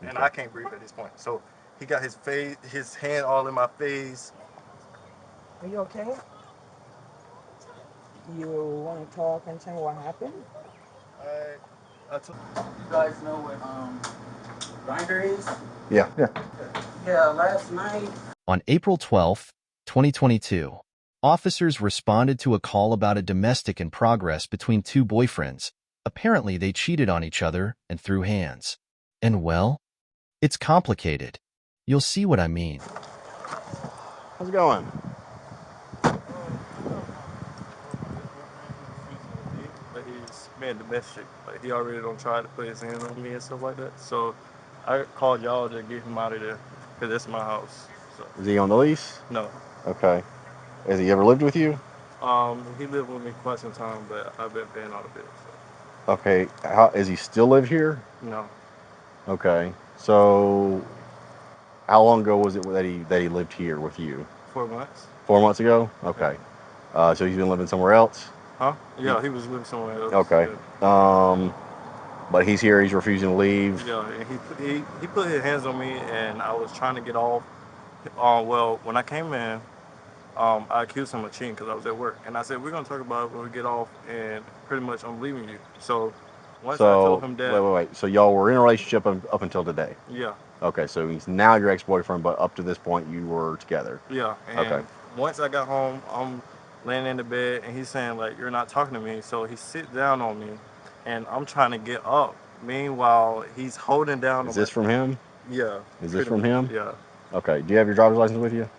and I can't breathe at this point. So he got his hand all in my face. Are you okay? You want to talk and tell me what happened? You guys know what Grindr is? Yeah. Yeah. Yeah, last night. On April 12th, 2022, officers responded to a call about a domestic in progress between two boyfriends. Apparently, they cheated on each other and threw hands. And well, it's complicated. You'll see what I mean. How's it going? But he's being domestic. Like he already don't try to put his hands on me and stuff like that. So I called y'all to get him out of there because it's my house. So Is he on the lease? no. Okay. Has he ever lived with you? He lived with me quite some time, but I've been paying all the bills. So. Okay. How is he still live here? No. Okay. So how long ago was it that he lived here with you? 4 months. 4 months ago? Yeah. Okay. So he's been living somewhere else? Huh? Yeah, he was living somewhere else. Okay. Yeah. But he's here, he's refusing to leave. Yeah, and he put his hands on me, and I was trying to get off. Well, when I came in, I accused him of cheating because I was at work, and I said we're gonna talk about it when we get off, and pretty much I'm leaving you. So once I told So him wait, that, wait, wait. So y'all were in a relationship up until today. yeah, Okay, so he's now your ex-boyfriend, but up to this point you were together. yeah, Okay. and once I got home, I'm laying in the bed, and he's saying like you're not talking to me, so he sits down on me, and I'm trying to get up. Meanwhile, he's holding down Is on my this from him? yeah, Is this pretty from much, him? yeah. Okay. Do you have your driver's license with you?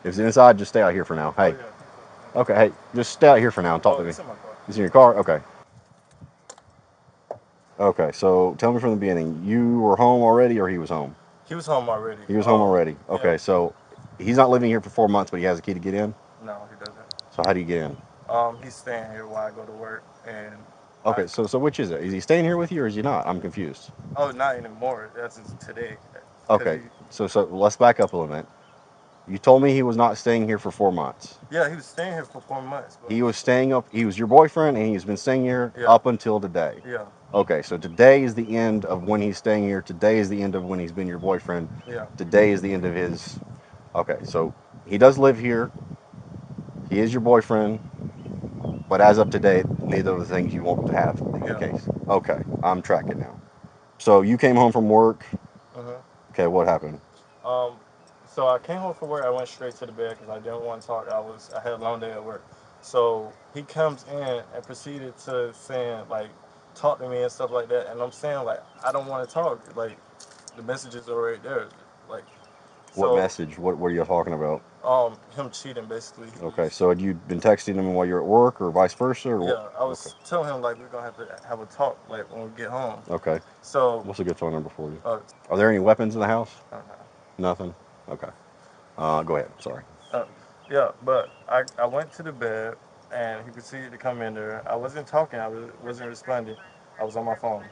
If it's inside, just stay out here for now. Oh Hey. yeah. Okay. Hey, just stay out here for now and talk Oh, to me. it's in my car. It's in your car. Okay. Okay. So tell me from the beginning. You were home already, or he was home? He was home already. He was home already. Yeah. Okay. So he's not living here for 4 months, but he has a key to get in. No, he doesn't. So how do you get in? He's staying here while I go to work, and I. Okay. So which is it? Is he staying here with you, or is he not? I'm confused. Oh, not anymore. That's just today, cause Okay. he. So let's back up a little bit. You told me he was not staying here for 4 months. Yeah, he was staying here for 4 months, but He was staying up. He was your boyfriend, and he's been staying here yeah, up until today. yeah, Okay, so today is the end of when he's staying here. Today is the end of when he's been your boyfriend. yeah, Today is the end of his. Okay, so he does live here. He is your boyfriend, but as of today, neither of the things you want to have in the yeah. case. Okay, I'm tracking now. So you came home from work. Uh-huh. Okay, what happened? Um, so I came home from work. I went straight to the bed because I didn't want to talk. I had a long day at work. So he comes in and proceeded to saying like, talk to me and stuff like that. And I'm saying like, I don't want to talk. Like, the messages are right there. Like, What so message? What are you talking about? him cheating basically. Okay, so had you been texting him while you're at work, or vice versa? Or what? Yeah, I Okay, was telling him like we're gonna have to have a talk like when we get home. okay. So, What's a good phone number for you? uh, Are there any weapons in the house? uh, Nothing. Okay. Go ahead. Sorry. uh, yeah, but I went to the bed and he proceeded to come in there. I wasn't talking. Wasn't responding. I was on my phone.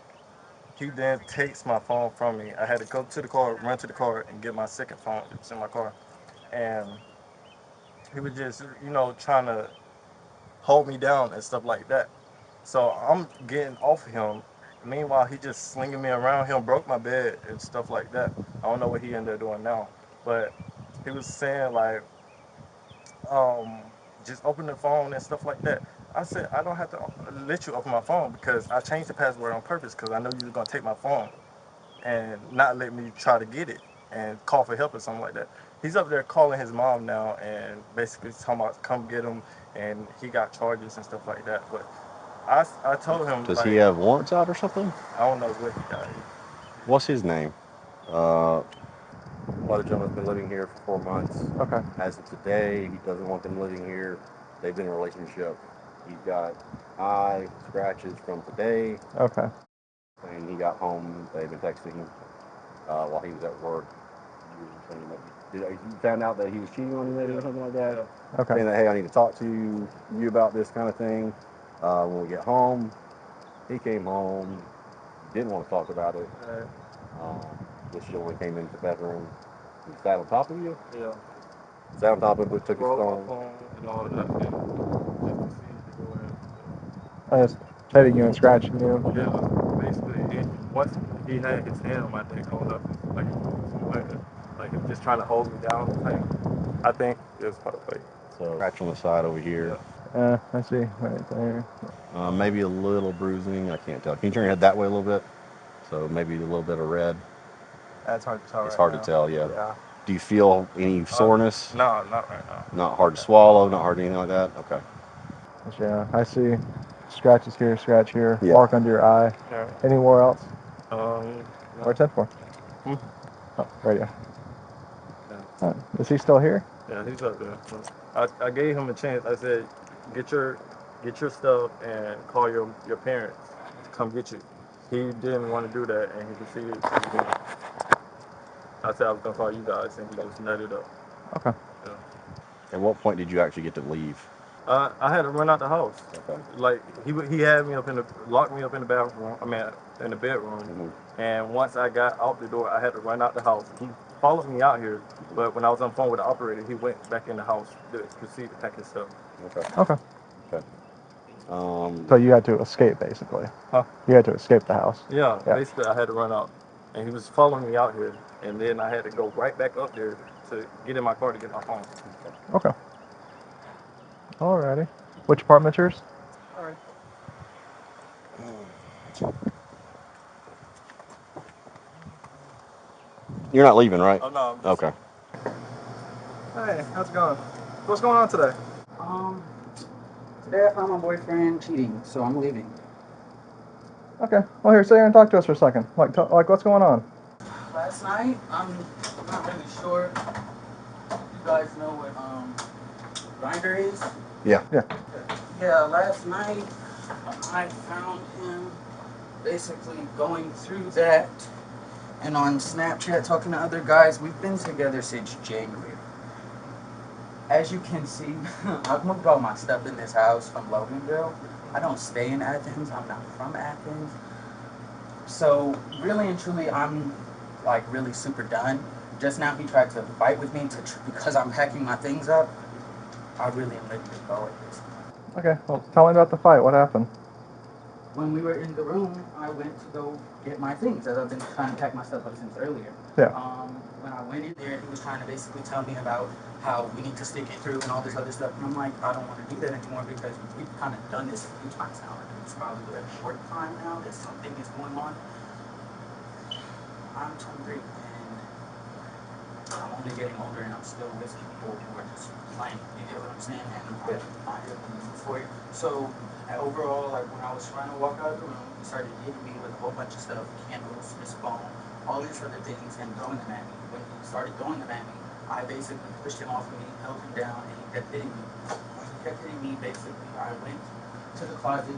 He then takes my phone from me. I had to go to the car, run to the car, and get my second phone. It was in my car, and he was just trying to hold me down and stuff like that. So I'm getting off of him. Meanwhile, he just slinging me around. Him broke my bed and stuff like that. I don't know what he ended up doing now, but he was saying like, um, just open the phone and stuff like that. I said I don't have to let you open my phone because I changed the password on purpose because I know you were gonna take my phone and not let me try to get it and call for help or something like that. He's up there calling his mom now and basically talking about come get him and he got charges and stuff like that. But I told him Does he like have warrants out or something? I don't know what he got. What's his name? Uh, Father Gentleman's been living here for 4 months. Okay. As of today, he doesn't want them living here. They've been in a relationship. He's got eye scratches from today, Okay. and he got home. They've been texting while he was at work. You found out that he was cheating on you maybe or something like that? Yeah. Okay. Saying that, hey, I need to talk to you about this kind of thing. When we get home, he came home, didn't want to talk about it. Um, this gentleman came into the bedroom and sat on top of you. Yeah. Sat on top of it, took his Broke my phone. phone and all of that. And just proceeded to go in. I was petting you and scratching you. Yeah, basically. Once he had his hand on my neck going up, like he was just trying to hold me down. I think it was probably. So scratch on the side over here. I see, right there. Maybe a little bruising. I can't tell. Can you turn your head that way a little bit? So maybe a little bit of red. That's hard to tell. It's Right hard now. to tell. Yeah. Yeah. Do you feel any soreness? No, not right now. Not hard to swallow. Not hard to anything like that. Okay. Yeah, I see scratches here, scratch here, Yeah. mark under your eye. Yeah. Anywhere else? No. Where's that for? Hmm? Oh, radio. Yeah. Is he still here? Yeah, he's up there. I gave him a chance. I said, get your stuff and call your parents to come get you. He didn't want to do that, and he proceeded to. I said I was gonna call you guys, and he just nutted up. Okay. Yeah. At what point did you actually get to leave? I had to run out the house. Okay. Like he had me locked me up in the bathroom. I mean, in the bedroom. And once I got out the door, I had to run out the house. He followed me out here, but when I was on the phone with the operator, he went back in the house to proceed to pack his stuff. Okay. Okay. Okay. So you had to escape, basically. Huh? You had to escape the house. Yeah, Yeah. basically I had to run out. And he was following me out here. And then I had to go right back up there to get in my car to get my phone. Okay. Alrighty. Which apartment's yours? All right. You're not leaving, right? Oh, no. Okay. Hey, how's it going? What's going on today? Today I found my boyfriend cheating, so I'm leaving. Okay. Well, here, sit here and talk to us for a second. Like what's going on? Last night, I'm not really sure. You guys know what Grindr is? Yeah. Yeah. Yeah, last night I found him basically going through that and on Snapchat talking to other guys. We've been together since January. As you can see, I've moved all my stuff in this house from Loganville. I don't stay in Athens. I'm not from Athens. So really and truly, I'm like really super done. Just now he tried to fight with me because I'm packing my things up. I really am ready to go at this. Okay. Well, tell me about the fight. What happened? When we were in the room, I went to go get my things, as I've been trying to pack my stuff up since earlier. Yeah. When I went in there, he was trying to basically tell me about how we need to stick it through and all this other stuff. And I'm like, I don't want to do that anymore because we've kind of done this a few times now. And it's probably a short time now that something is going on. I'm 23 and I'm only getting older and I'm still with people who are just playing. You get what I'm saying? And I'm not here for it. So overall, like when I was trying to walk out of the room, he started hitting me with a whole bunch of stuff, candles, his phone, all these other things, and throwing them at me. When he started throwing them at me, I basically pushed him off of me, held him down, and he kept hitting me. When he kept hitting me, basically, I went to the closet.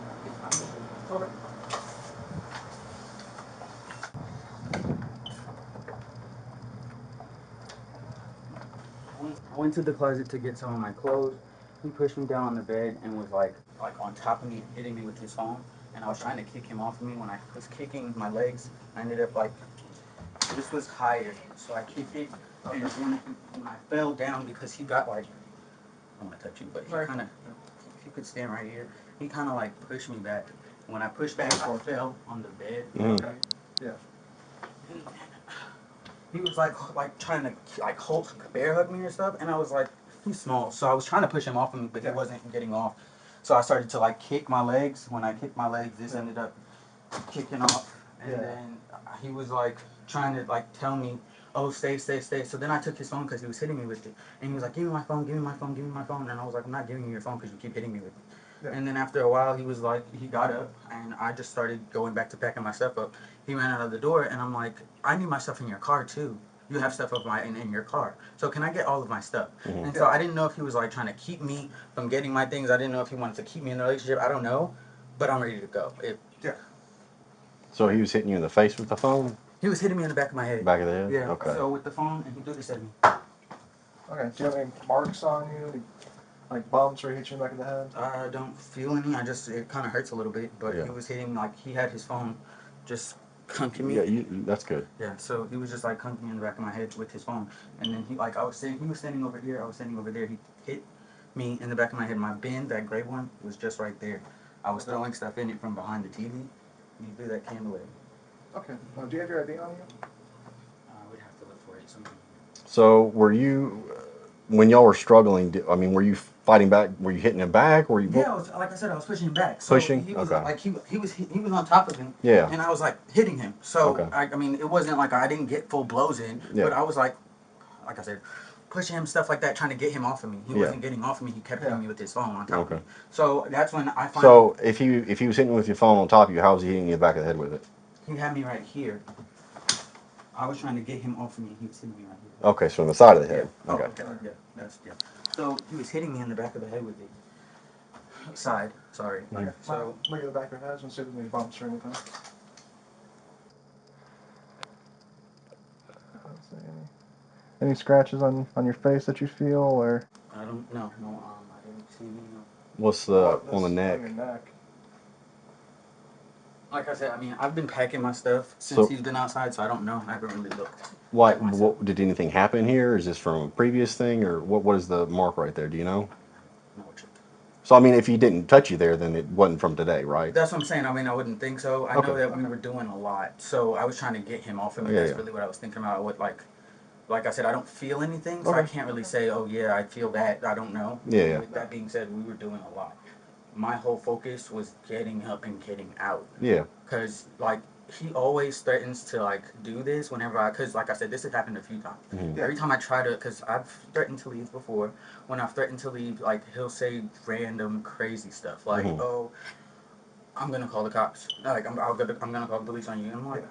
I went to the closet to get some of my clothes. He pushed me down on the bed and was like on top of me, hitting me with his phone. And I was trying to kick him off of me. When I was kicking my legs, I ended up like this was higher, so I kicked it. And when I fell down because he got like I don't want to touch you, but he kind of if you could stand right here, he kind of like pushed me back. When I pushed back, I fell on the bed. Yeah. And he was like trying to like hold bear hug me or stuff, and I was like, he's small, so I was trying to push him off of me, but he wasn't getting off. So I started to like kick my legs. When I kicked my legs, this ended up kicking off, and then he was like trying to like tell me, oh stay, stay, stay. So then I took his phone because he was hitting me with it, and he was like, give me my phone, give me my phone, give me my phone, and I was like, I'm not giving you your phone because you keep hitting me with it. And then after a while, he was like, he got up, and I just started going back to packing my stuff up. He ran out of the door, and I'm like, I need my stuff in your car too. You have stuff in your car. So can I get all of my stuff? And so I didn't know if he was like trying to keep me from getting my things. I didn't know if he wanted to keep me in the relationship. I don't know, but I'm ready to go. So he was hitting you in the face with the phone? He was hitting me in the back of my head. Back of the head? Yeah. Okay. So with the phone, and he threw this at me. Okay. Do you have any marks on you? Like bumps or hit you in the back of the head? I don't feel any. It kind of hurts a little bit, but Yeah. he was hitting like he had his phone just conking me. Yeah, that's good. Yeah, so he was just like conking me in the back of my head with his phone, and then he was standing over here, I was standing over there. He hit me in the back of my head. My bin, that gray one, was just right there. I was throwing stuff in it from behind the TV. You do that candle at me. Okay. Do you have your ID on you? We'd have to look for it somewhere. So were you, when y'all were struggling, I mean, were you fighting back? Were you hitting him back? Were you Yeah, like I said, I was pushing him back. So pushing? he was Okay. like he was on top of him. Yeah. And I was like hitting him. So Okay. I mean, it wasn't like I didn't get full blows in, but Yeah. I was like I said, pushing him, stuff like that, trying to get him off of me. He Yeah. wasn't getting off of me. He kept hitting me with his phone on top Okay. of me. So that's when I finally. So if he was hitting you with your phone on top of you, how was he hitting you in the back of the head with it? He had me right here. I was trying to get him off of me. He was hitting me right here. Okay, so on the side of the head. Yeah. Okay. Oh, okay. Yeah. So he was hitting me in the back of the head with it. Side. Sorry. Okay. So Look at the back of your head and see if there's any bumps or anything. I don't see any scratches on your face that you feel, or I don't know. No, I didn't see any. What's oh, on the neck? on your neck. Like I said, I mean, I've been packing my stuff since So- he's been outside, so I don't know. I haven't really looked. Like, at myself. did anything happen here? Is this from a previous thing, or what is the mark right there? Do you know? No, what you- So I mean, if he didn't touch you there, then it wasn't from today, right? That's what I'm saying. I mean, I wouldn't think so. I know Okay. that we were doing a lot, so I was trying to get him off of me. Yeah, That's yeah. really what I was thinking about. What like I said, I don't feel anything, so I Okay. can't really say, oh yeah, I feel that. I don't know. Yeah, yeah. With that being said, we were doing a lot. My whole focus was getting up and getting out. Yeah. Cause like he always threatens to like do this whenever cause like I said, this has happened a few times. Mhm. Every time I try to, cause I've threatened to leave before. When I've threatened to leave, like he'll say random crazy stuff, like, Mhm. "Oh, I'm gonna call the cops. Like I'm gonna call the police on you." And I'm like,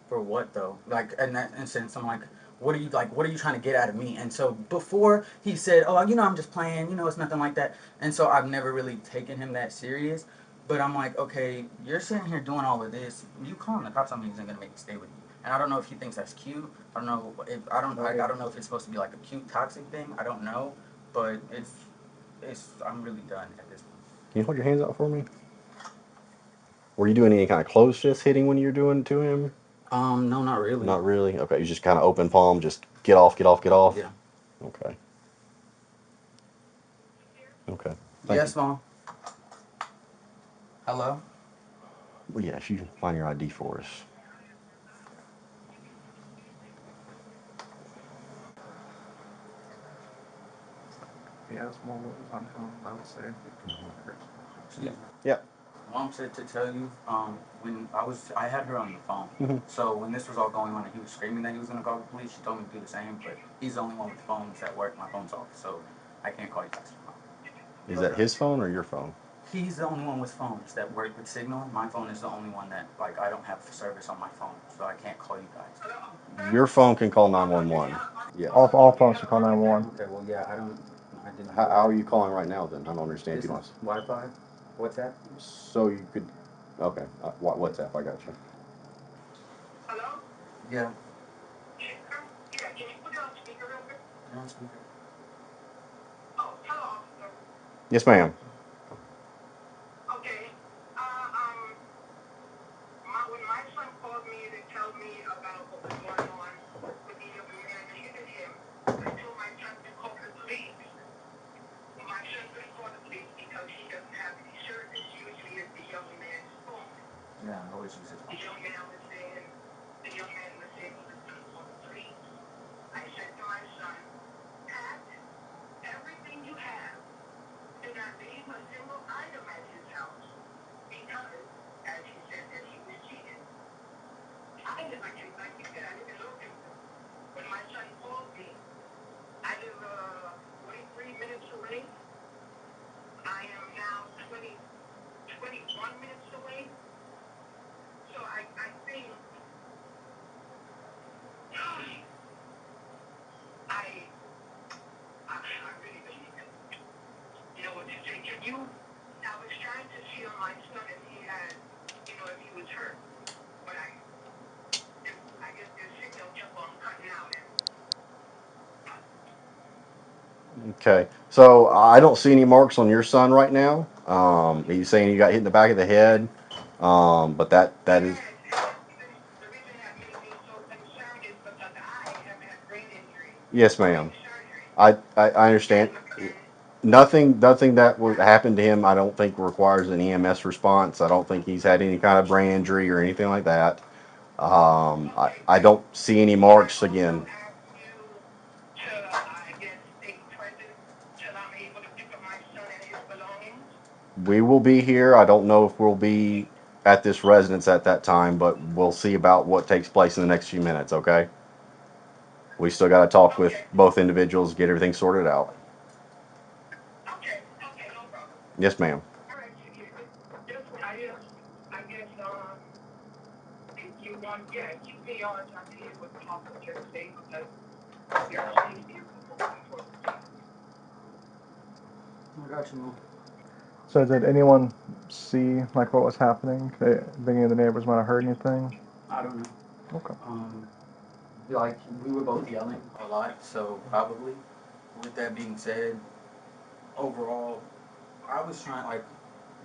for what though? Like in that instance, I'm like, what are you like? What are you trying to get out of me? And so before he said, "Oh, I'm just playing. It's nothing like that." And so I've never really taken him that serious. But I'm like, okay, you're sitting here doing all of this. You calling the cops on me isn't gonna make me stay with you. And I don't know if he thinks that's cute. I don't know if I don't know if it's supposed to be like a cute toxic thing. I don't know, but it's I'm really done at this point. Can you hold your hands out for me? Were you doing any kind of closed fist hitting when you were doing it to him? No, not really. Not really. Okay, you just kind of open palm, just get off, get off, get off. Yeah. Okay. Okay. Yes, Mom. Hello. Well, yeah, if you can find your ID for us. He has more moves on him, I would say. Yeah. Yeah. Mom said to tell you, when I had her on the phone. Mhm. So when this was all going on and he was screaming that he was gonna call the police, she told me to do the same. But he's the only one with phones at work. My phone's off, so I can't call you guys. Is that his phone or your phone? He's the only one with phones that work with signal. My phone is the only one that like I don't have service on my phone, so I can't call you guys. Your phone can call 911. Yeah. All phones should call 911. Okay, well yeah, I didn't. How are you calling right now then? I don't understand. This If you is Wi-Fi. What's that? so you could. Okay. WhatsApp. I got you. Yeah. You're on speaker. Yes, ma'am. Yeah, I always use his phone. Okay. So I don't see any marks on your son right now. He's saying you got hit in the back of the head. But that is. Yes, ma'am. I understand. Nothing that would happen to him, I don't think requires an EMS response. I don't think he's had any kind of brain injury or anything like that. I don't see any marks again. We will be here. I don't know if we'll be at this residence at that time, but we'll see about what takes place in the next few minutes, okay? We still got to talk with both individuals, get everything sorted out. Yes, ma'am. I got you, Mom. So did anyone see like what was happening? Did any of the neighbors might have heard anything? I don't know. Okay. Like we were both yelling a lot, so probably. With that being said, overall, I was trying like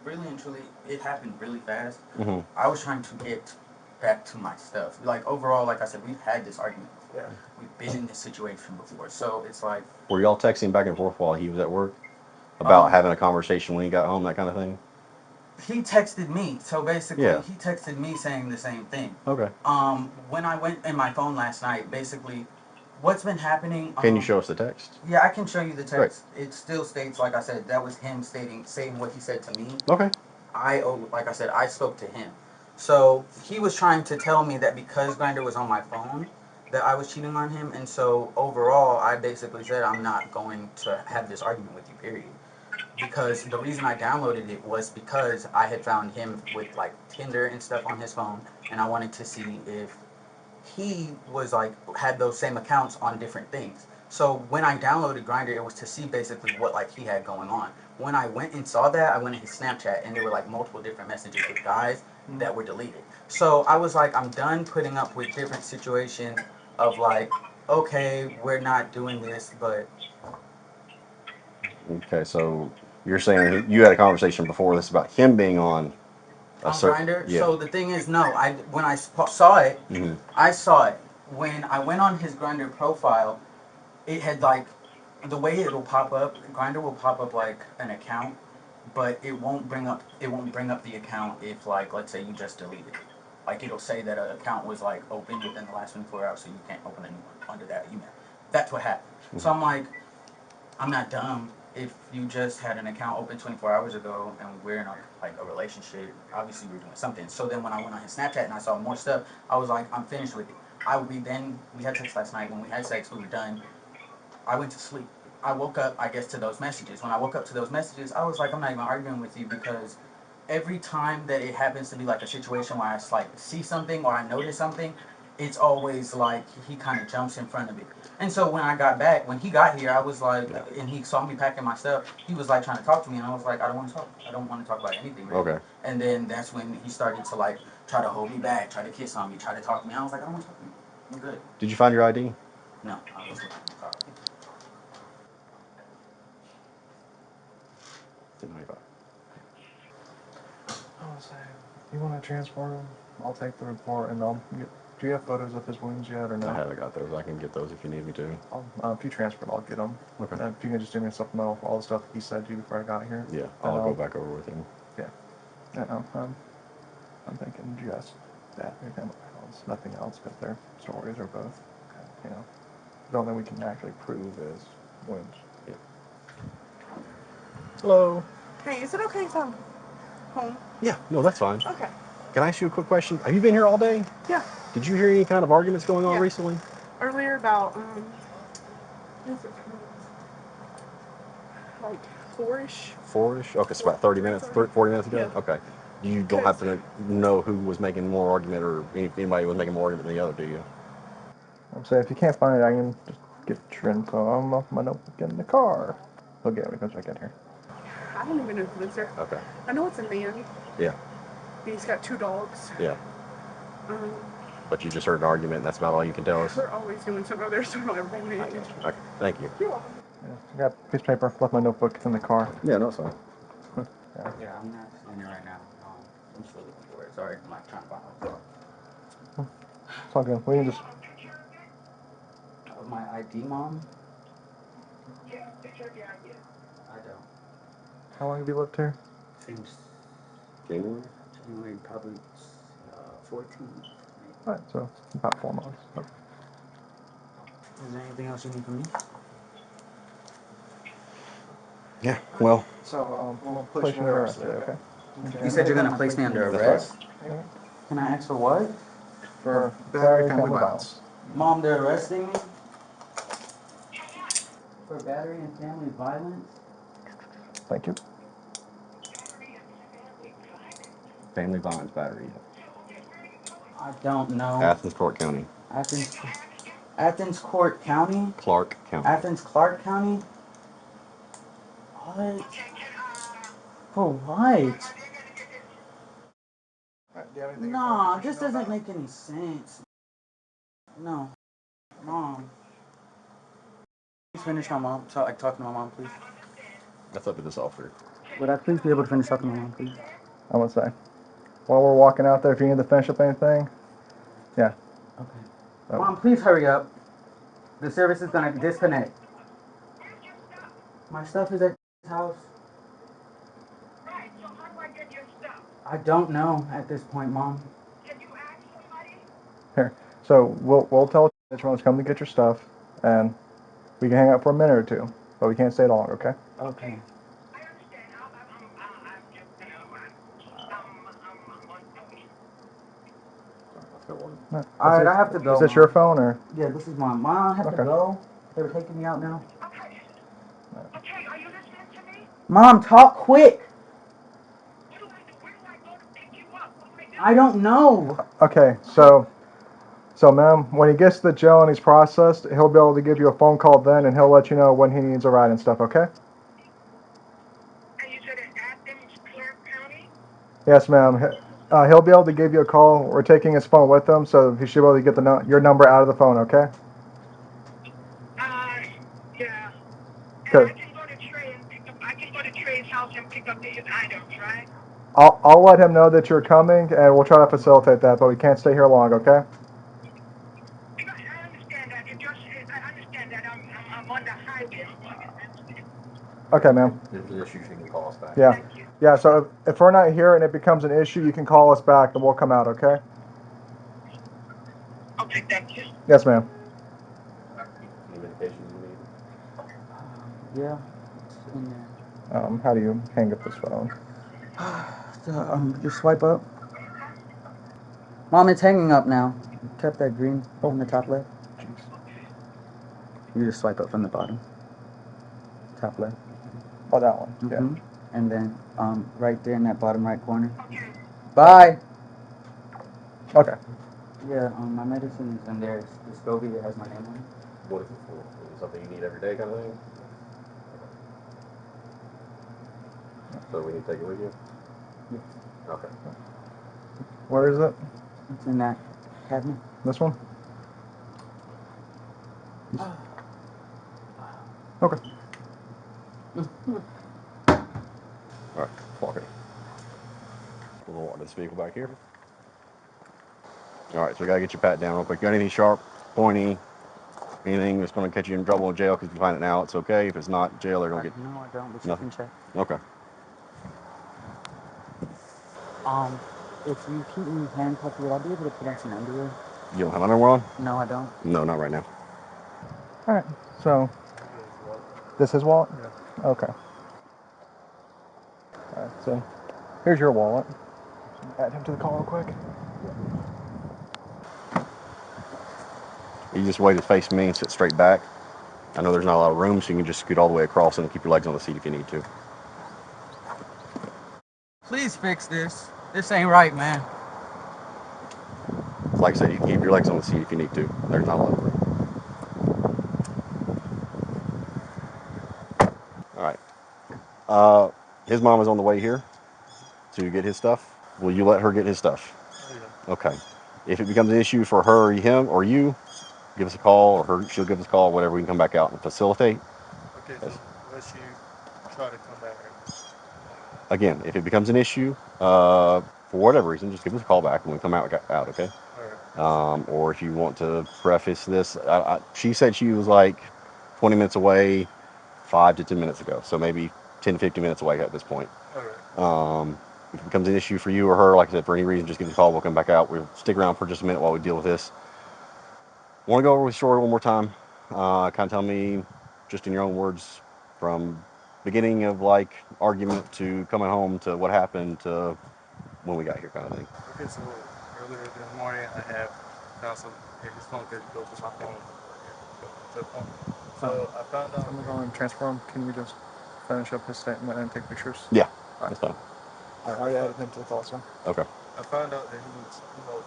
really and truly. It happened really fast. Mm-hmm. I was trying to get back to my stuff. Like overall, like I said, we've had this argument before. Yeah. We've been in this situation before, so it's like Were y'all texting back and forth while he was at work about um, having a conversation when he got home, that kind of thing? he texted me. So basically, Yeah. he texted me saying the same thing. Okay. When I went in my phone last night, basically, what's been happening? Can you show us the text? Yeah, I can show you the Great. text. It still states, like I said, that was him saying what he said to me. Okay. Like I said, I spoke to him. So he was trying to tell me that because Grindr was on my phone, that I was cheating on him, and so overall, I basically said I'm not going to have this argument with you. Period. Because the reason I downloaded it was because I had found him with like Tinder and stuff on his phone, and I wanted to see if he was like had those same accounts on different things. So when I downloaded Grindr, it was to see basically what like he had going on. When I went and saw that, I went in his Snapchat and there were like multiple different messages with guys that were deleted. So I was like, I'm done putting up with different situations of like, okay, we're not doing this, but Okay, so you're saying you had a conversation before this about him being on a on certain. Grindr. Yeah. So the thing is, no, I when I saw it, Mm-hmm. I saw it when I went on his Grindr profile. It had like the way it'll pop up. Grinder will pop up like an account, but it won't bring up the account if like let's say you just deleted it. Like it'll say that an account was like opened within the last 24 hours, so you can't open a new one under that email. That's what happened. So I'm like, I'm not dumb. If you just had an account open 24 hours ago and we're in a relationship, obviously we're doing something. So then when I went on his Snapchat and I saw more stuff, I was like, I'm finished with it. We had sex last night. When we had sex, we were done. I went to sleep. I woke up, I guess, to those messages. When I woke up to those messages, I was like, I'm not even arguing with you because every time that it happens to be like a situation where I like see something or I notice something, it's always like he kind of jumps in front of it. And so when he got here, I was like, and he saw me packing my stuff. He was like trying to talk to me, and I was like, I don't want to talk. I don't want to talk about anything. Really. Okay. And then that's when he started to like try to hold me back, try to kiss on me, try to talk to me. I was like, I don't want to talk to you. I'm good. Did you find your ID? No, I was looking in the car. 1095. I was saying, you want to transport him? I'll take the report and I'll get. Do you have photos of his wounds yet or no? I haven't got those. I can get those if you need me to. If you transfer it, I'll get them. Okay. If you can just do me a supplemental for all the stuff that he said to you before I got here. Yeah, And I'll go back over with him. Yeah. And I'm thinking just that. Nothing else, because their stories are both, the only we can actually prove is wounds. Yeah. Hello. Hey, is it okay if I'm home? Yeah, no, that's fine. Okay. Can I ask you a quick question? Have you been here all day? Yeah. Did you hear any kind of arguments going on Yeah. recently? Earlier about is it like 4-ish? 4-ish? Okay, it's about 30 minutes, 40 minutes ago? Yeah. Okay. You don't have to know who was making more argument or anybody was making more argument than the other, do you? I'm saying if you can't find it, I can just get your info. I'm off my notebook in the car. He'll get it when he comes back in here. I don't even know who lives there. Okay. I know it's a man. Yeah. And he's got 2 dogs. Yeah. Um, But you just heard an argument, and that's about all you can tell us? they're always doing something over there, so I don't ever pay any I attention. got you. Okay, thank you. You're welcome. Yeah, I got a piece of paper, left my notebook in the car. Yeah, no, it's fine. Yeah, I'm not in there right now. I'm still looking for it. Sorry, I'm like trying to find it. It's all good. We can just. My ID, Mom? I don't. How long have you lived here? Since January? January, probably 14th, All right, so about 4 months. Okay. Is there anything else you need from me? Yeah, well, So we'll place you under arrest today, okay? You said you're gonna place me under that's arrest? Yeah. Can I ask for what? For battery and family violence. Mom, they're arresting me? For battery and family violence? Thank you. family violence battery. I don't know. Athens, Clark County. Athens Court County? Clark County. Athens Clark County? What? For what? Nah, this doesn't make any sense. No. Mom. Please finish my mom. Talk to my mom, please. That's up to this officer. Would I please be able to finish talking to my mom, please? I would say. While we're walking out there, if you need to finish up anything, yeah. Okay. Oh. Mom, please hurry up. The service is gonna disconnect. My stuff is at his house. Right, so how do I get your stuff? I don't know at this point, Mom. Can you ask somebody? Here. So we'll tell that you want to come to get your stuff, and we can hang out for a minute or two, but we can't stay long, okay? Okay. I understand. I'm just, No. Alright, I have to go. Is this Mom. your phone or? Yeah, this is mine. Mom, I have to Okay. go. They were taking me out now. okay. Okay, are you listening to me? Mom, talk quick. Where do I go to pick you up? What do I do? I don't know. Okay, so ma'am, when he gets to the jail and he's processed, he'll be able to give you a phone call then, and he'll let you know when he needs a ride and stuff, okay? And you said in Athens, Clark County? Yes, ma'am. He'll be able to give you a call. We're taking his phone with him, so he should be able to get your number out of the phone, okay? Yeah. And Good. I can go to Trey and pick up, I can go to Trey's house and pick up his items, right? I'll let him know that you're coming, and we'll try to facilitate that, but we can't stay here long, okay? Because I understand that. I understand that I'm on the highway. Okay, ma'am. If there's issues, you can call us back. Yeah. Thank you. Yeah, so if we're not here and it becomes an issue, you can call us back, and we'll come out, okay? Okay, thank you. Yes, ma'am. Any medications you need? Yeah, it's in there. How do you hang up this phone? Just swipe up. Mom, it's hanging up now. Tap that green on the top left. Jeez. You just swipe up from the bottom. Top left. Oh, that one. Mm-hmm. Yeah. And then right there in that bottom right corner. Okay. Bye. Okay. Yeah, my medicine is in there. It's Descovy. It has my name on it. What is it for? Is it something you need every day kind of thing? So we need to take it with you? Yes. Okay. Where is it? It's in that cabinet. This one? Okay. All right, walk it. We'll walk this vehicle back here. All right, so we got to get you pat down real quick. Got anything sharp, pointy, anything that's going to catch you in trouble in jail? Because if you find it now, it's okay. If it's not jail, they're going to get... No, I don't. But nothing. you can check. Okay. If you keep me handcuffed, will I be able to put on some underwear? You don't have underwear on? No, I don't. No, not right now. All right. So, this is wallet? Yeah. Okay. All right. So, here's your wallet. Add him to the call real quick. You just way to face me and sit straight back. I know there's not a lot of room, so you can just scoot all the way across and keep your legs on the seat if you need to. Please fix this. This ain't right, man. Like I said, you can keep your legs on the seat if you need to. There's not a lot of room. All right. His mom is on the way here to get his stuff. Will you let her get his stuff? Oh, yeah. Okay. If it becomes an issue for her or him or you, give us a call, or she'll give us a call, whatever. We can come back out and facilitate. Okay, so let's you try to come back. Again, if it becomes an issue, for whatever reason, just give us a call back and we come out, okay? All right. Or if you want to preface this, she said she was like 20 minutes away 5 to 10 minutes ago. So maybe 10 to 15 minutes away at this point. All right. If it becomes an issue for you or her, like I said, for any reason, just give us a call. We'll come back out. We'll stick around for just a minute while we deal with this. Want to go over the story one more time? Kind of tell me, just in your own words, from beginning of like argument to coming home to what happened to when we got here, kind of thing. Okay, so earlier this morning I had found some his phone could go to my phone. To the phone. So I found out. I'm gonna go and transfer him. Can you just finish up his statement and take pictures? Yeah, All right. that's fine. I already added him to the call, sir. Okay. I found out that he was,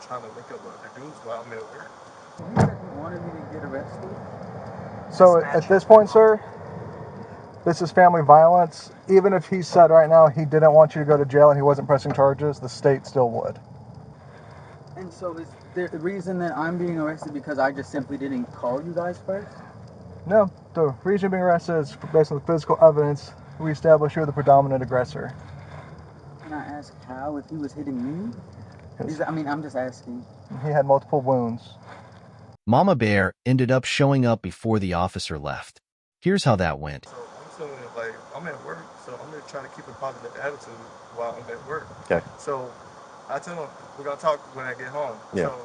trying to link up with other dudes while I'm at work. You said you wanted me to get arrested? So at this point, sir, this is family violence. Even if he said right now he didn't want you to go to jail and he wasn't pressing charges, the state still would. And so is the reason that I'm being arrested because I just simply didn't call you guys first? No, the reason you're being arrested is based on the physical evidence. We established you're the predominant aggressor. Can I ask how if he was hitting me? Because I'm just asking. he had multiple wounds. Mama Bear ended up showing up before the officer left. Here's how that went. So I'm telling you, like, I'm at work, so I'm gonna try to keep a positive attitude while I'm at work. Okay. So I tell him we're gonna talk when I get home. Yeah. So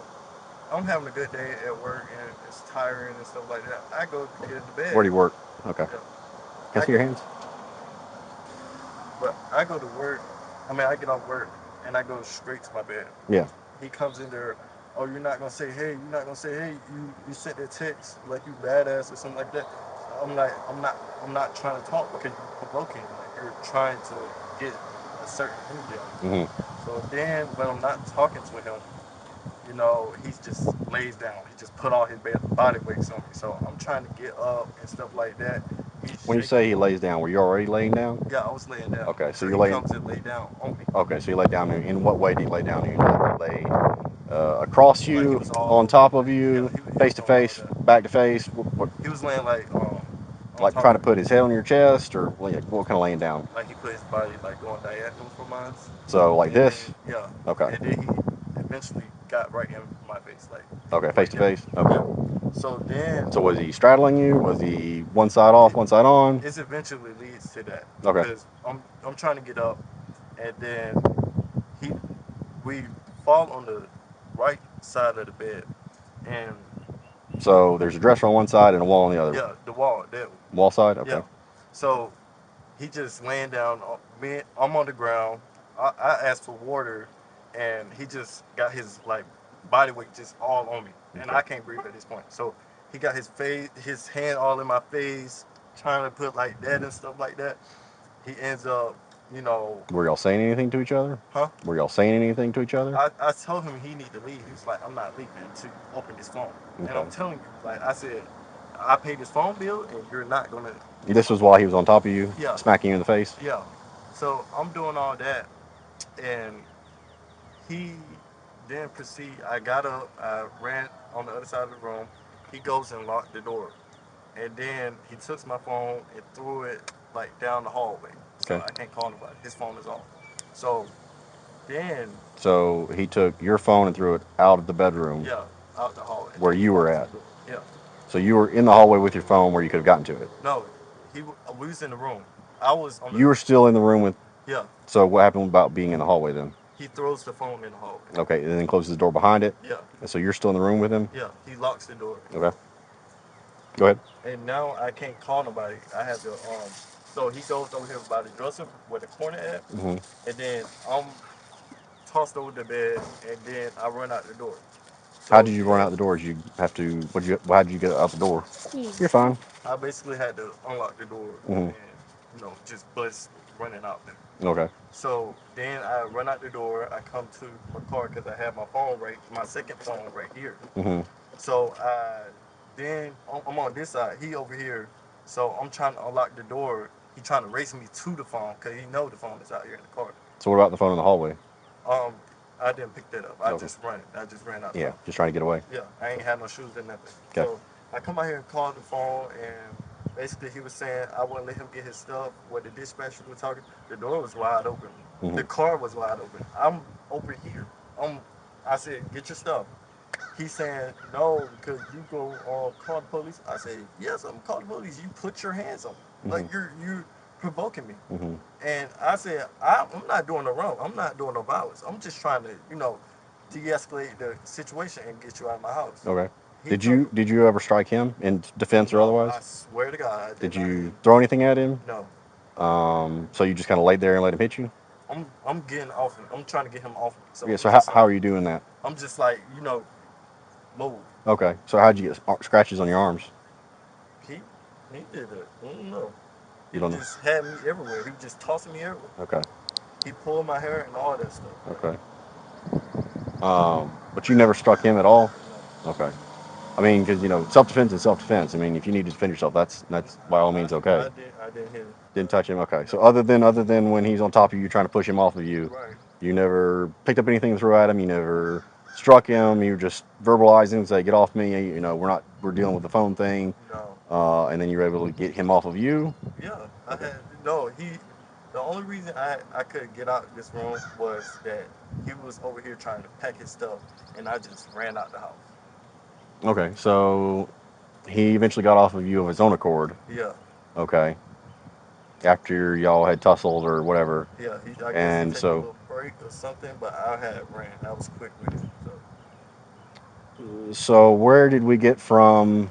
I'm having a good day at work and it's tiring and stuff like that. I go get into bed. Where do you work? Okay. Yeah. Can I see your hands? But I go to work. I get off work and I go straight to my bed. Yeah. He comes in there. Oh, you're not gonna say hey. You're not gonna say hey. You sent that text like you badass or something like that. I'm like I'm not trying to talk because you're provoking. Like you're trying to get a certain energy out of me. Mm-hmm. So then when I'm not talking to him, he just lays down. He just put all his body weights on me. So I'm trying to get up and stuff like that. He's When you shaking. say he lays down, were you already laying down? Yeah, I was laying down. Okay, so So you're he laying. comes and lay down on me. Okay, so you lay down. In what way did he lay down? You lay across Like he you, was all on over top me. of Yeah, you, he face was to doing all face, that. back to face. He was laying on Like top trying to of me. put his head on your chest, or what kind of laying down? Like he put his body like going diagonal for mine. So like And this. then yeah. Okay. And then he eventually got right in my face, like Okay, face right to here. face. Okay. Yeah. So then So was he straddling you? Was he one side off, one side on? it eventually leads to that. Okay. Because I'm trying to get up and then he we fall on the right side of the bed and So there's a dresser on one side and a wall on the other. yeah, the wall that Wall side. Okay. yeah. So he just laying down. Me, I'm on the ground. I asked for water, and he just got his like body weight just all on me, and Okay. I can't breathe at this point. So he got his hand all in my face, trying to put like that and stuff like that. He ends up, you know, Were y'all saying anything to each other? huh? Were y'all saying anything to each other? I told him he need to leave. He was like, I'm not leaving until you open this phone. And Okay. I'm telling you, like I said, I paid this phone bill, and you're not gonna. This was while he was on top of you, Yeah, smacking you in the face. yeah. So I'm doing all that, and he then proceed. I got up, I ran on the other side of the room. He goes and locked the door, and then he took my phone and threw it like down the hallway. So Okay. I can't call nobody. His phone is off. So then, So he took your phone and threw it out of the bedroom yeah, out the hallway. And where then he you were locks the at. door. Yeah. So you were in the hallway with your phone where you could have gotten to it. No, we was in the room. I was on the. You were still in the room with. Yeah. So what happened about being in the hallway then? He throws the phone in the hallway. Okay, and then closes the door behind it. Yeah. And so you're still in the room with him. Yeah. He locks the door. Okay. Go ahead. And now I can't call nobody. I have to So he goes over here by the dresser where the corner at, Mm-hmm. and then I'm tossed over the bed, and then I run out the door. How So did you run then out the door? Did you have to? How did you get out the door? You're fine. I basically had to unlock the door Mm-hmm. and just bust running out there. Okay. So then I run out the door. I come to my car because I have my second phone right here. Mm-hmm. So then I'm on this side. He over here. So I'm trying to unlock the door. He trying to race me to the phone because he know the phone is out here in the car. So what about the phone in the hallway? Um, I didn't pick that up. I Okay. just ran it. I just ran out the Yeah, phone. just trying to get away. Yeah, I ain't had no shoes or nothing. Okay. So I come out here and call the phone, and basically he was saying I wouldn't let him get his stuff. Where the dispatcher was talking, the door was wide open. Mm-hmm. The car was wide open. I'm over here. I said, get your stuff. He's saying no because you go call the police. I say yes, I'm calling the police. You put your hands on me. Mm-hmm. Like provoking me. Mm-hmm. And I said, I'm not doing no wrong. I'm not doing no violence. I'm just trying to, de-escalate the situation and get you out of my house. Okay. He Did took you did you ever strike him in defense or no. I otherwise? swear to God, I did Did not. you throw anything at him? No. So you just kind of laid there and let him hit you? I'm getting off him. I'm trying to get him off me. So Yeah. I'm So just how like are you doing that? I'm just like move. Okay. So how'd you get scratches on your arms? He he did it. I don't know. You He don't know. just had me everywhere. He was just tossing me everywhere. Okay. He pulled my hair and all that stuff. Okay. But you never struck him at all. No. Okay. I mean, because self defense is self defense. I mean, if you need to defend yourself, that's by all means okay. I didn't hit him. Didn't touch him. Okay. So other than when he's on top of you trying to push him off of you, Right. you never picked up anything to throw at him. You never struck him. You just verbalized him, say, "Get off me." We're dealing with the phone thing. No. And then you were able to get him off of you. Yeah. I Okay. had no. The only reason I couldn't get out of this room was that he was over here trying to pack his stuff, and I just ran out the house. Okay. So he eventually got off of you of his own accord. Yeah. Okay. After y'all had tussled or whatever. Yeah. I guess he And take a so little break or something, but I had ran. I was quick with it. So so where did we get from?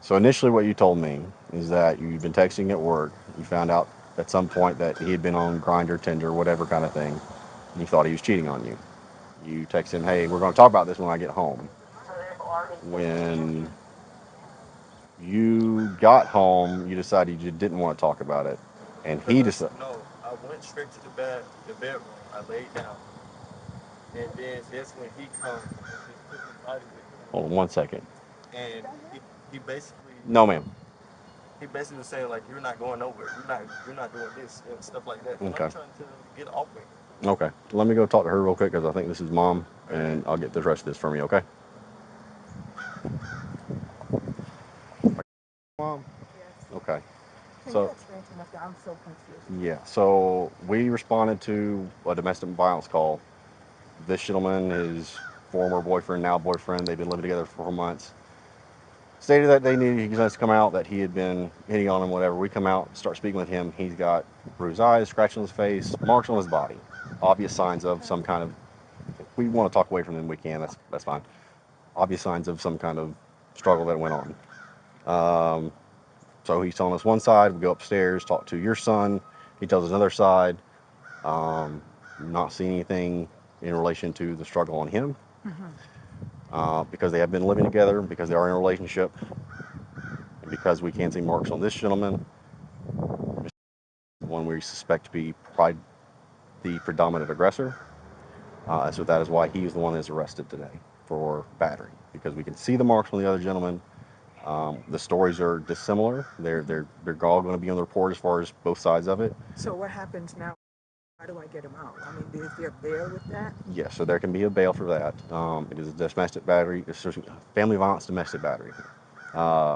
So initially, what you told me is that you've been texting at work. You found out at some point that he had been on Grindr, Tinder, whatever kind of thing. And you thought he was cheating on you. You text him, "Hey, we're going to talk about this when I get home." When you got home, you decided you didn't want to talk about it, and he because decided. no, I went straight to the bedroom. I laid down, and then that's when he comes and just put his body with Hold on 1 second. me, and he basically No, ma'am. he basically was saying like you're not going nowhere. You're not doing this and stuff like that. And I'm Okay. trying to get off me. Okay. Let me go talk to her real quick because I think this is mom, All right. and I'll get the rest of this from you. Okay. Mom. Yes. Okay. Can you So explain to me? I'm so confused. yeah. So we responded to a domestic violence call. This gentleman, his former boyfriend, now boyfriend, they've been living together for 4 months. Stated that they needed us to come out, that he had been hitting on him, whatever. We come out, start speaking with him. He's got bruised eyes, scratches on his face, marks on his body. Obvious signs of some kind of. If we want to talk away from them, we can. That's fine. Obvious signs of some kind of struggle that went on. Um, so he's telling us one side. We go upstairs, talk to your son. He tells us another side. Um, not seeing anything in relation to the struggle on him. Mm-hmm. Because they have been living together, because they are in a relationship, and because we can see marks on this gentleman, the one we suspect to be the predominant aggressor. So that is why he is the one that is arrested today for battery, because we can see the marks on the other gentleman. The stories are dissimilar. They're all going to be on the report as far as both sides of it. So what happens now? How do I get him out? I mean, is there bail with that? Yes, so there can be a bail for that. It is a domestic battery, family violence domestic battery.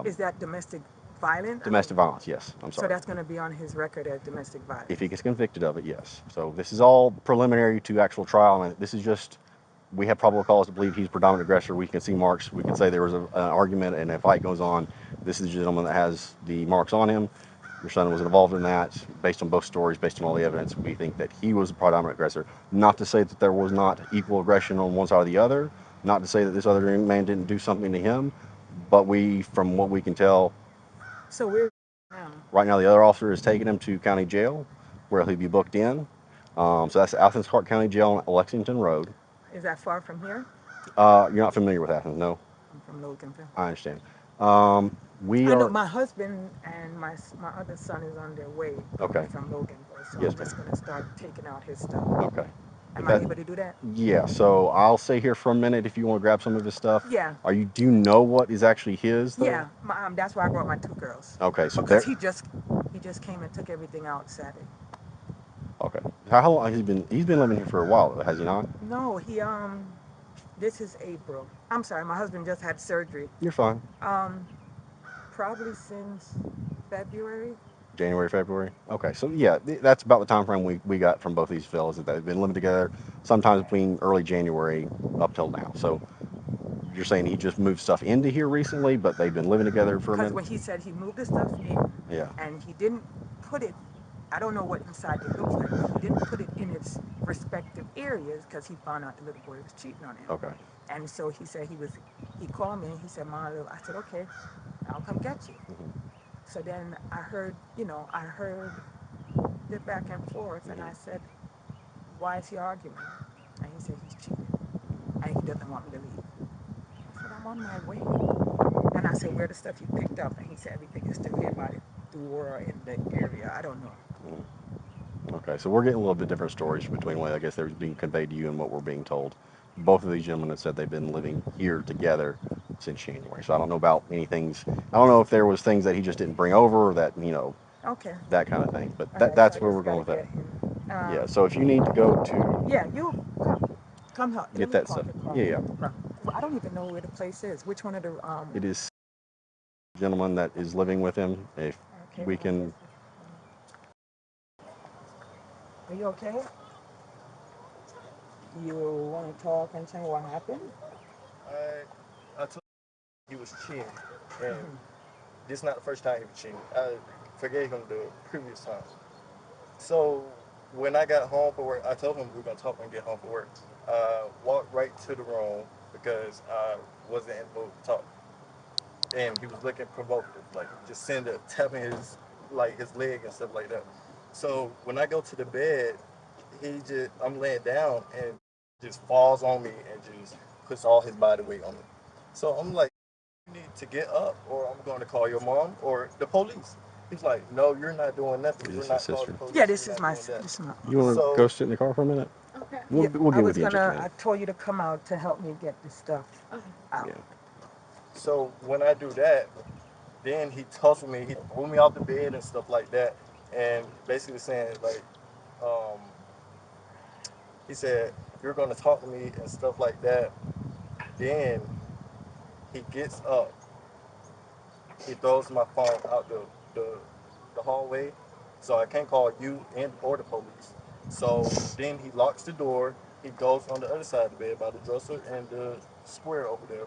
Is that domestic violent? I Domestic mean, violence, yes. I'm so sorry. that's going to be on his record as domestic If he violence. gets convicted of it, yes. So this is all preliminary to actual trial, and this is just we have probable cause to believe he's predominant aggressor. We can see marks. We can say there was an argument and a fight goes on. This is the gentleman that has the marks on him. Your son was involved in that. Based on both stories, based on all the evidence, we think that he was the predominant aggressor. Not to say that there was not equal aggression on one side or the other. Not to say that this other man didn't do something to him. But from what we can tell, So we're now. right now the other officer is taking him to county jail, where he'll be booked in. So that's Athens Clark County Jail on Lexington Road. Is that far from here? You're not familiar with Athens, no? I'm from Loganville. I understand. We I know are my husband and my other son is on their way okay. from Loganville, so Yes, I'm just ma'am. going to start taking out his stuff. Okay. If Am I that, able to do that? yeah. So I'll stay here for a minute if you want to grab some of his stuff. Yeah, Do you know what is actually his though? yeah. That's why I brought my two girls Okay. So because there. he just came and took everything out Saturday. Okay. How long has he been? He's been living here for a while, though, has he not? No, this is April. I'm sorry, my husband just had surgery. You're fine. Um, Probably since February. January, February. Okay. So yeah, that's about the time frame we got from both these fellas that they've been living together, sometimes between early January up till now. So you're saying he just moved stuff into here recently, but they've been living together for a Because minute. when he said he moved the stuff in Yeah. and he didn't put it I don't know what inside it looks like, but he didn't put it in its respective areas because he found out the little boy was cheating on him. Okay. And so he said he called me and he said, "Ma," I said, "Okay, I'll come get you." Hmm. So then I heard the back and forth, and I said, "Why is he arguing?" And he said he's cheating and he doesn't want me to leave. I said, "I'm on my way." And I said, "Where the stuff you picked up?" And he said, "Everything is still here by the door in the area. I don't know." Hmm. Okay, so we're getting a little bit different stories between what I guess they're being conveyed to you and what we're being told. Both of these gentlemen have said they've been living here together since January. So I don't know about anything's. I don't know if there was things that he just didn't bring over, or that Okay. that kind of thing. But All that right. So I that's where we're just going gotta with that. get him. Yeah. So if you need to go to Yeah. You come help. Let get me that park stuff, your car. yeah, yeah, Well, I don't even know where the place is. Which one of the it is the gentleman that is living with him. If Okay. we Well, I guess. can, Are you okay? You want to talk and say what happened? I told him he was cheating, and Mhm. this is not the first time he was cheating. I forgave him the previous times. So when I got home from work, I told him we were gonna talk when I get home from work. Walked right to the room because I wasn't in the mood to talk, and he was looking provocative, like just sitting there tapping his leg and stuff like that. So when I go to the bed, I'm laying down and just falls on me and just puts all his body weight on me. So I'm like, you need to get up, or I'm going to call your mom or the police. He's like, no, you're not doing nothing. is You're this his not calling sister? the police. Yeah, You're not doing that. this is my You want to go So sit in the car for a minute? We'll Yeah, we'll I get was with you in just a gonna. I minute. told you to come out to help me get the stuff out. Yeah. so when I do that, then he tussled me. He threw me off the bed and stuff like that, and basically saying like, um, he said you're going to talk to me and stuff like that. Then he gets up. He throws my phone out the, the hallway, so I can't call you and or the police. So then he locks the door. He goes on the other side of the bed by the dresser and the square over there.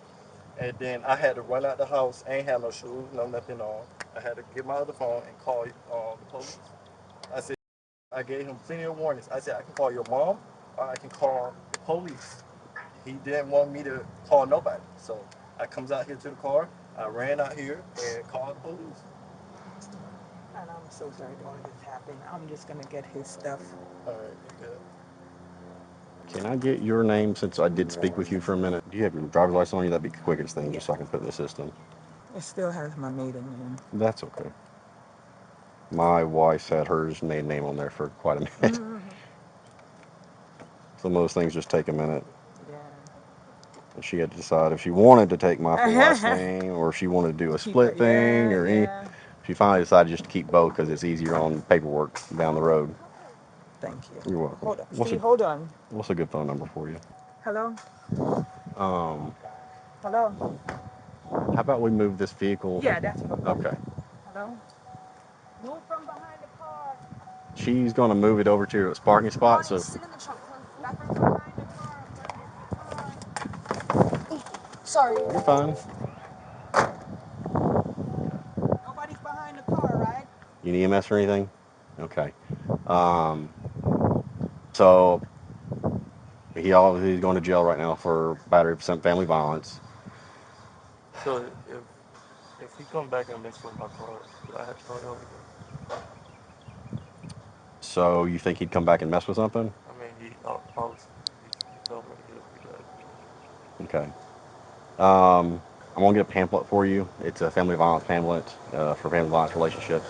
And then I had to run out the house. I ain't have no shoes, no nothing on. I had to get my other phone and call the police. I said I gave him plenty of warnings. I said I can call your mom or I can call the police. He didn't want me to call nobody. So I comes out here to the car. I ran out here and called the police. And I'm so sorry that all this happened. I'm just gonna get his stuff. All right, you good? Can I get your name since I did speak with you for a minute? Do you have your driver's license on you? That'd be the quickest thing, Yeah, just so I can put in the system. it still has my maiden name. That's okay. My wife's had hers maiden name on there for quite a minute. Mm-hmm. Some of those things just take a minute. Yeah. And she had to decide if she wanted to take my full last name or if she wanted to do a Keep split it. thing Yeah, or any. yeah. She finally decided just to keep both because it's easier on paperwork down the road. Thank you. You're welcome. Hold on, Steve. Hold on. What's a good phone number for you? Hello. Um, Hello. how about we move this vehicle? Yeah, that's what I'm talking Okay. about. Hello. Move from behind the car. She's gonna move it over to its parking spot. So Sit in the trunk. Back from behind the car. Sorry. you're fine. Nobody's behind the car, right? You need EMS or anything? Okay. Um, so he's going to jail right now for battery of some family violence. So if he come back and mess with my car, do I have to start over again? So you think he'd come back and mess with something? I mean, obviously he told me he'll be back. Okay. I'm gonna get a pamphlet for you. It's a family violence pamphlet for family violence relationships.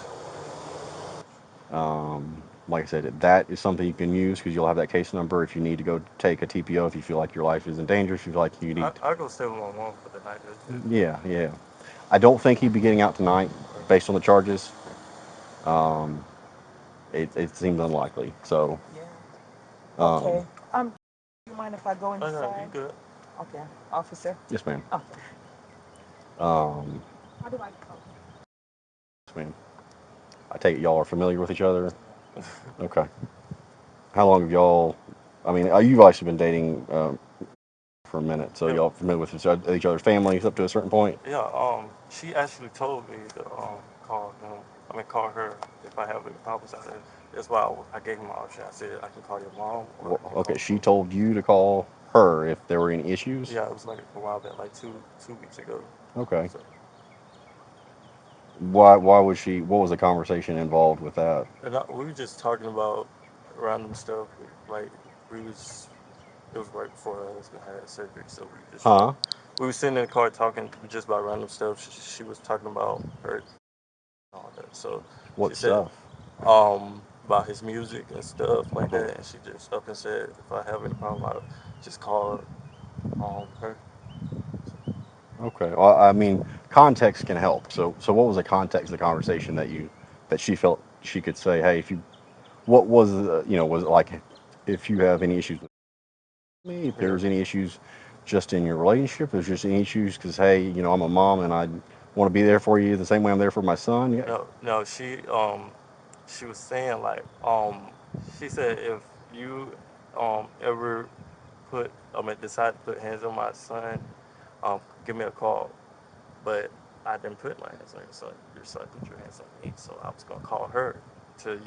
Like I said, that is something you can use because you'll have that case number if you need to go take a TPO if you feel like your life is in danger. If you feel like you need, I go stay with my mom for the night. That's it. yeah, yeah. I don't think he'd be getting out tonight based on the charges. It seems unlikely. So, Yeah. um, Okay. You mind if I go Oh no, you inside? good? Okay, officer. yes, ma'am. Okay. Um, How do I? yes, ma'am. I take it y'all are familiar with each other. Okay. How long have y'all? I mean, you've actually been dating for a minute. So Yeah, y'all familiar with each other's families up to a certain point? yeah. She actually told me to call him. I mean, call her if I have any problems out there. That's why I gave him an option. I said I can call your mom or I Well, can okay, call she her. told you to call her if there were any issues. Yeah, it was like a while back, like two weeks ago. Okay. So, Why was she? What was the conversation involved with that? and we were just talking about random stuff. Like we was, it was right before her husband had surgery, so Huh? we were sitting in the car talking just about random stuff. She was talking about her and all that. So she What said stuff? about his music and stuff like Uh-huh. that, and she just up and said if I have any problem, I just call her. Okay. Well, I mean, context can help. So what was the context of the conversation that she felt she could say, hey, if you, what was was it like, if you have any issues with me, if Yeah. there's any issues just in your relationship, if there's just any issues because hey, I'm a mom and I want to be there for you the same way I'm there for my son. Yeah. No, no, she was saying like she said if you ever decide to put hands on my son, give me a call. But I didn't put my hands on your son put your hands on me. So I was gonna call her to,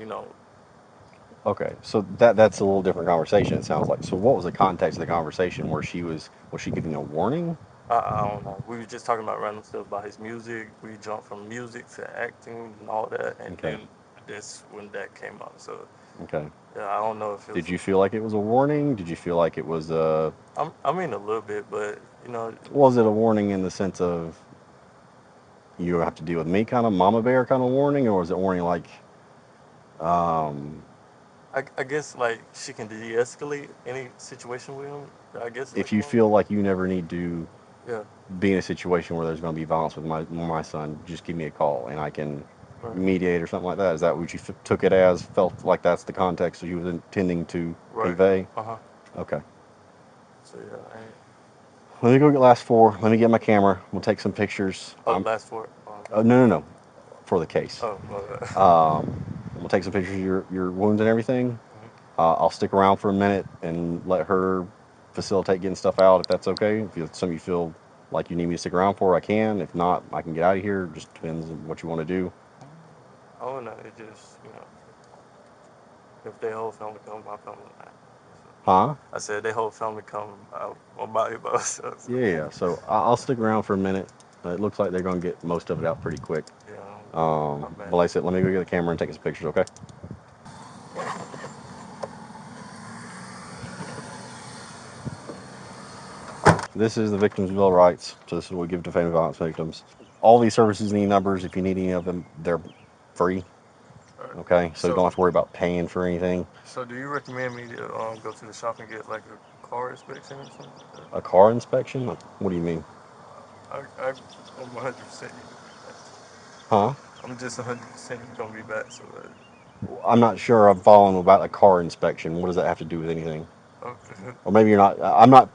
Okay. So that's a little different conversation. It sounds like. So what was the context of the conversation where was she giving a warning? I don't know. We were just talking about random stuff about his music. We jumped from music to acting and all that, and Okay. then that's when that came up. So Okay. yeah, I don't know if it Did was. you feel like it was a warning? Did you feel like it was a I mean, a little bit, but was it a warning in the sense of you have to deal with me kind of mama bear kind of warning, or was it warning like um, I guess like she can de-escalate any situation with him. I guess if like you one. feel like you never need to Yeah. be in a situation where there's going to be violence with my son, just give me a call and I can Right. mediate or something like that. Is that what you took it as? Felt like that's the context that you was intending to Right. convey? Uh huh. Okay. So yeah. Let me go get last four. Let me get my camera. We'll take some pictures. Oh, last four. No, no, no, for the case. Oh, my bad. We'll take some pictures of your wounds and everything. Mhm. I'll stick around for a minute and let her facilitate getting stuff out if that's okay. If it's something you feel like you need me to stick around for, I can. If not, I can get out of here. Just depends on what you want to do. Oh no, it just if their whole family come, my family not. So Huh? I said their whole family come, I'm out here by myself. So Yeah, yeah. So I'll stick around for a minute. It looks like they're going to get most of it out pretty quick. yeah, my But bad. like I said, let me go get the camera and take some pictures, okay? This is the Victims' Bill of Rights. So this is what we give to family violence victims. All these services need numbers. If you need any of them, they're free. All right. Okay, so you don't So have to worry about paying for anything. so do you recommend me to go to the shop and get like a car inspection or something like that? A car inspection? What do you mean? I'm 100% you gonna be back. Huh? I'm just 100% you gonna be back. So I'm not sure I'm following about a car inspection. What does that have to do with anything? okay. Or maybe you're not. I'm not.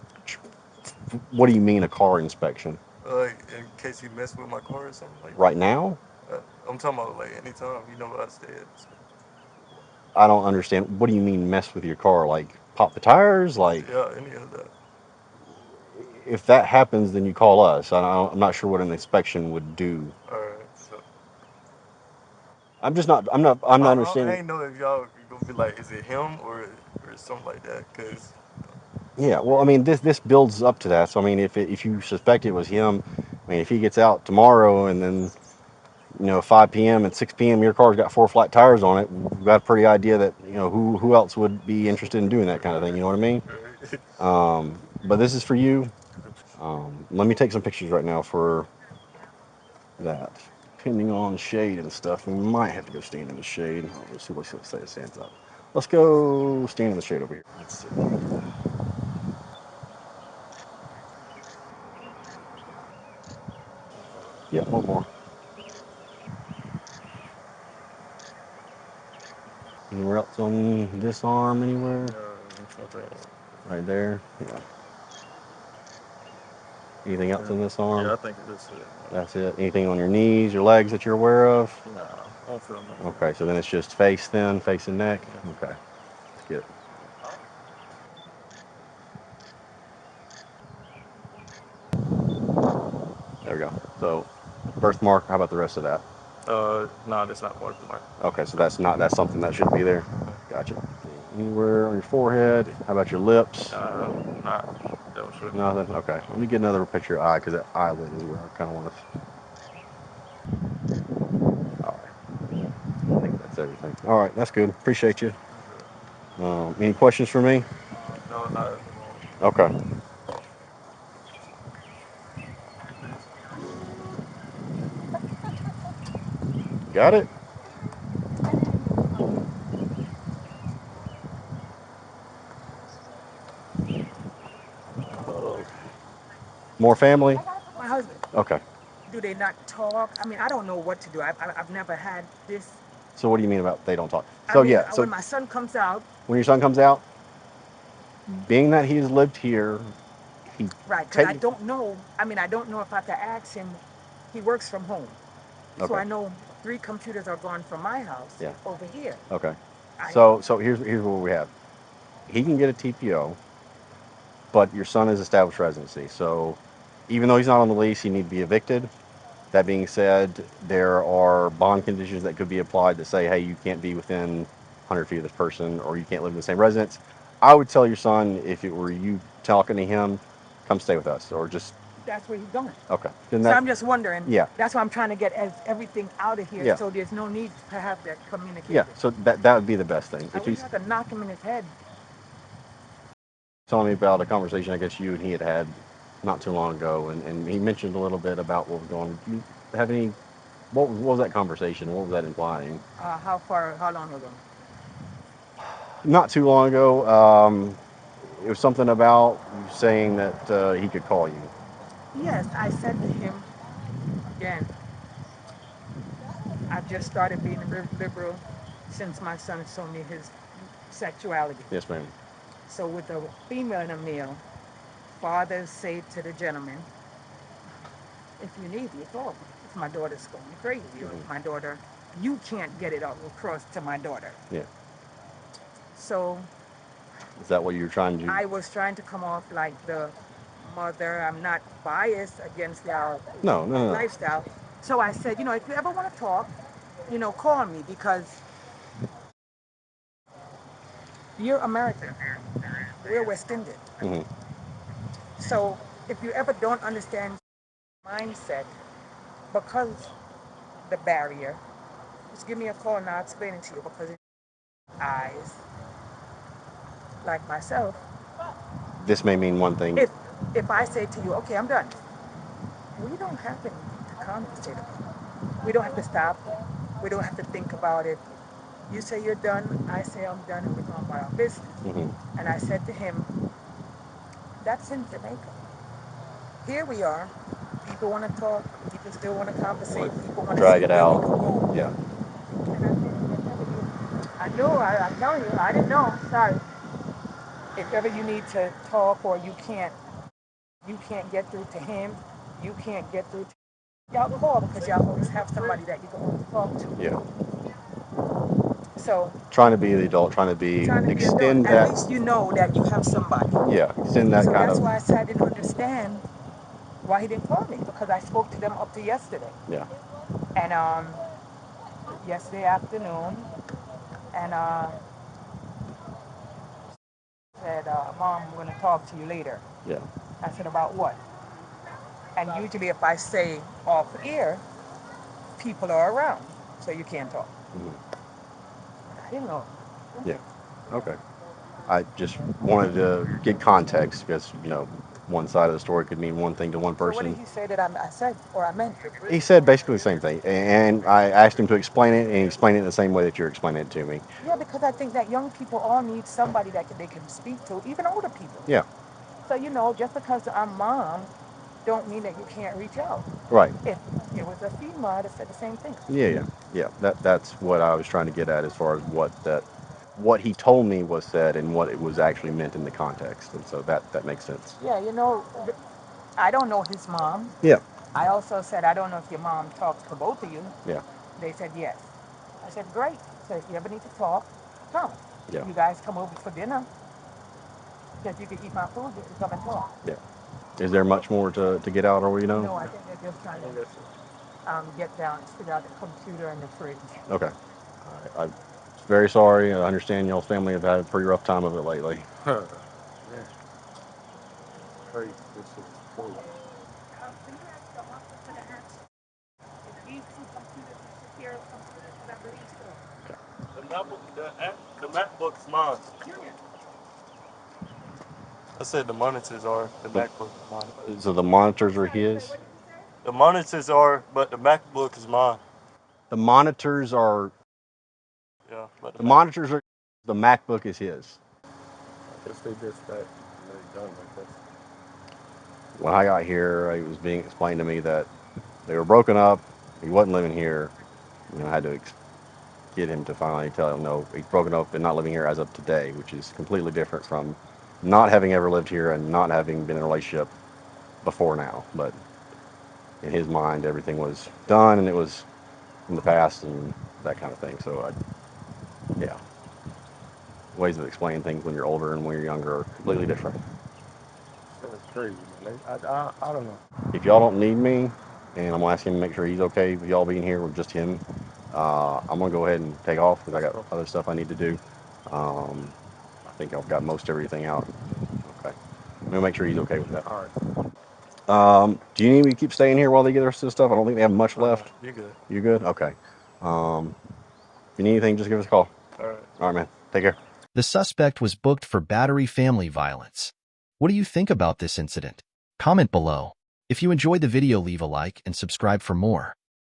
What do you mean a car inspection? Like in case you mess with my car or something like Right that. now? I'm talking about like anytime. You know where I stay at. So. I don't understand. What do you mean mess with your car? Like pop the tires? Like Yeah, any of that. if that happens, then you call us. I'm not sure what an inspection would do. All right. So I'm just not. I'm not. I'm not I understanding. ain't know if y'all gonna be like, is it him or something like that? Cause Yeah. Well, I mean, this builds up to that. So I mean, if you suspect it was him, I mean, if he gets out tomorrow and then 5 p.m. and 6 p.m. your car's got four flat tires on it. We've got a pretty idea that who else would be interested in doing that kind of thing. You know what I mean? right. But this is for you. Let me take some pictures right now for that. Depending on shade and stuff, we might have to go stand in the shade. Let's see what say it stands up. Let's go stand in the shade over here. Let's see. Yeah, one more. Anywhere else on this arm? Anywhere? No, nothing. Right there. Yeah. Anything else Yeah, in this yeah. arm? I think that's it. That's it. Anything on your knees, your legs that you're aware of? Nah, I don't feel nothing. Okay, so then it's just face then, face and neck. Yeah. Okay, let's get. Birthmark. How about the rest of that? No, that's not birthmark. Okay, so that's something that should be there. Gotcha. Anywhere on your forehead? How about your lips? Not that was true. Nothing. Okay. Let me get another picture of your eye because that eyelid is where I kind of want to. All right. I think that's everything. All right. That's good. Appreciate you. Any questions for me? No, not at the moment. Okay. Got it. More family. My husband. Okay. Do they not talk? I mean, I don't know what to do. I've never had this. So what do you mean about they don't talk? I So mean, yeah. So when my son comes out, when your son comes out, being that he's lived here, he right? Because I take. don't know. I mean, I don't know if I have to ask him. He works from home, so Okay. I know 3 computers are gone from my house Yeah. over here. Okay. I So here's what we have. He can get a TPO, but your son is established residency. So even though he's not on the lease, he need to be evicted. That being said, there are bond conditions that could be applied that say, hey, you can't be within 100 feet of this person, or you can't live in the same residence. I would tell your son, if it were you talking to him, come stay with us, or just That's where he's going. okay. Then So that I'm just wondering. yeah That's why I'm trying to get everything out of here, yeah so there's no need to have that yeah. communicated. So that would be the best thing. I If wish he's I could knock him in his head. telling me about a conversation I guess you and he had not too long ago, and he mentioned a little bit about what was going on. Do you have any? What was that conversation? What was that implying? How far? How long ago? Not too long ago. It was something about you saying that he could call you. Yes, I said to him again. I've just started being liberal since my son showed me his sexuality. Yes, ma'am. So with a female and a male, fathers say to the gentleman, if you need me, call me. If my daughter's going crazy, or if my daughter, you can't get it across to my daughter. Yeah. So Is that what you're trying to do? I was trying to come off like the mother. I'm not biased against our No, no, no. lifestyle. So I said, if you ever want to talk, call me because you're American. We're West Indian. Hmm. So if you ever don't understand mindset because the barrier, just give me a call and I'll explain it to you because it's eyes like myself. This may mean one thing. If I say to you, okay, I'm done, we don't have anything to compensate about. We don't have to stop. We don't have to think about it. You say you're done, I say I'm done, and we're going about our business. Hmm. And I said to him, that's in Jamaica. Here we are. People want to talk. People still want to compensate. People want to see Drag it where we out. can go. Yeah. And I said, if ever I know, I'm telling you, I didn't know. Sorry. If ever you need to talk or you can't get through to him, you can't get through to y'all call because y'all always have somebody that you can always talk to. Yeah. So Trying to be the adult, trying to be trying to be extend adult, at that. least you know that you have somebody. Yeah, extend that So kind that's of. why I said I didn't understand why he didn't call me because I spoke to them up to yesterday. Yeah. And yesterday afternoon, and said, Mom, I'm going to talk to you later. Yeah. I said, about what? And usually, if I say off air, people are around, so you can't talk. Hmm. I didn't know. Yeah. Okay. I just wanted to get context because one side of the story could mean one thing to one So what did person. he say that I said or I meant? He said basically the same thing, and I asked him to explain it, and he explained it in the same way that you're explaining it to me. Yeah, because I think that young people all need somebody that they can speak to, even older people. Yeah. So just because I'm mom, don't mean that you can't reach out. Right. If it was a female, I'd have said the same thing. Yeah. Yeah. Yeah. That's what I was trying to get at as far as what he told me was said and what it was actually meant in the context, and so that makes sense. Yeah, I don't know his mom. Yeah. I also said, I don't know if your mom talks to both of you. Yeah. They said yes. I said, great. So if you ever need to talk, come. Yeah. You guys come over for dinner. Because you can eat my food, you can come and talk. Yeah. Is there much more to get out, or No, I think they're just trying to get downstairs out the computer and the fridge. Okay. All right. I'm very sorry. I understand y'all's family have had a pretty rough time of it lately. Yeah. Crazy. This shit is cool. Can you ask the officer to ask if these two computers are secure computers? Because I believe so. The MacBook's mine. I said the monitors are. The The, MacBook is mine. so the monitors are his. The monitors are, but the MacBook is mine. The monitors are. Yeah, but The monitors are. The MacBook is his. I guess they just that they done like this. When I got here, it was being explained to me that they were broken up. He wasn't living here. I had to get him to finally tell him no, he's broken up and not living here as of today, which is completely different from not having ever lived here and not having been in a relationship before now. But in his mind, everything was done and it was in the past and that kind of thing. So, yeah, ways of explaining things when you're older and when you're younger are completely different. That's crazy, man. I don't know. If y'all don't need me, and I'm gonna ask him to make sure he's okay with y'all being here with just him, I'm gonna go ahead and take off because I got other stuff I need to do. I think I've got most everything out. Okay. I'm gonna make sure he's okay with that. All right. Do you need me to keep staying here while they get the rest of the stuff? I don't think they have much left. You good? You good? Okay. If you need anything, just give us a call. All right. All right, man. Take care. The suspect was booked for battery family violence. What do you think about this incident? Comment below. If you enjoyed the video, leave a like and subscribe for more.